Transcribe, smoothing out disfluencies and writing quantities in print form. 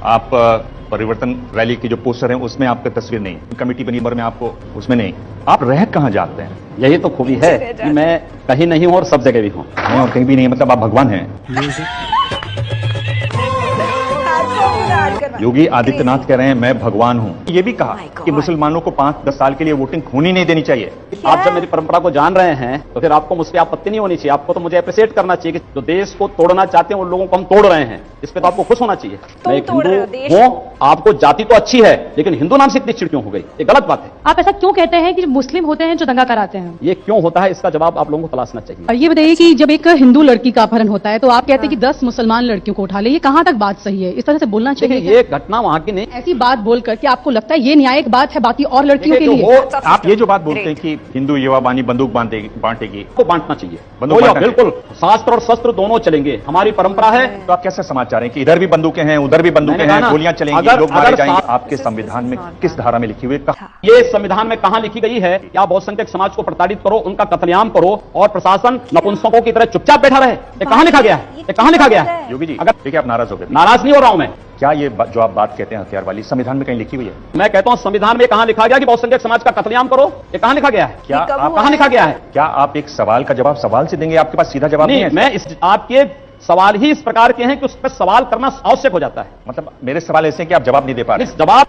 आप परिवर्तन रैली की जो पोस्टर है उसमें आपका तस्वीर नहीं, कमेटी बनी में आपको उसमें नहीं, आप रह कहाँ जाते हैं? यही तो खूबी है कि मैं कहीं नहीं हूं और सब जगह भी हूं। नहीं और कहीं भी नहीं, मतलब आप भगवान हैं। योगी आदित्यनाथ कह रहे हैं मैं भगवान हूं। ये भी कहा कि मुसलमानों को 5-10 साल के लिए वोटिंग होनी नहीं देनी चाहिए। आप जब मेरी परंपरा को जान रहे हैं तो फिर आपको मुझ पर आपत्ति नहीं होनी चाहिए। आपको तो मुझे अप्रिशिएट करना चाहिए कि जो देश को तोड़ना चाहते हैं उन लोगों को हम तोड़ रहे हैं, इस पे तो आपको खुश होना चाहिए। मैं एक हिंदू हूं, आपको जाति तो अच्छी है लेकिन हिंदू नाम से इतनी चिड़ क्यों हो गई? ये गलत बात है। आप ऐसा क्यों कहते हैं कि मुस्लिम होते हैं जो दंगा कराते हैं? ये क्यों होता है इसका जवाब आप लोगों को तलाशना चाहिए। और ये बताइए कि जब एक हिंदू लड़की का अपहरण होता है तो आप कहते हैं कि 10 मुसलमान लड़कियों को उठा ले, ये कहाँ तक बात सही है? इस तरह से बोलना चाहिए। ये घटना वहां की नहीं, ऐसी बात बोलकर कि आपको लगता है ये न्यायिक बात है बाकी और लड़कियों के लिए? आप ये जो बात बोलते हैं कि हिंदू युवा बानी बंदूक बांटेगी, को बांटना चाहिए। बंदूक बिल्कुल, शास्त्र और शस्त्र दोनों चलेंगे, हमारी परंपरा है। तो आप कैसे समाज चाह रहे हैं कि इधर भी बंदूकें हैं उधर भी बंदूकें हैं, गोलियां चलेंगी, लोग मारे जाएंगे? आपके संविधान में किस धारा में लिखी हुई है? ये संविधान में कहां लिखी गई है कि आप बहुसंख्यक समाज को प्रताड़ित करो, उनका कत्लेआम करो और प्रशासन नपुंसकों की तरह चुपचाप बैठा रहे? ये कहां लिखा गया है? ये कहां लिखा गया है? योगी जी अगर देखिए आप नाराज हो गए। नाराज नहीं हो रहा हूं मैं। क्या ये जो आप बात कहते हैं हथियार वाली संविधान में कहीं लिखी हुई है? मैं कहता हूं संविधान में कहां लिखा गया कि बहुसंख्यक समाज का कत्लेआम करो? ये कहां लिखा गया है? क्या आप कहां लिखा गया है? क्या आप एक सवाल का जवाब सवाल से देंगे? आपके पास सीधा जवाब नहीं है? मैं इस आपके सवाल ही इस प्रकार के हैं कि उस पर सवाल करना आवश्यक हो जाता है। मतलब मेरे सवाल ऐसे हैं कि आप जवाब नहीं दे पा रहे। इस जवाब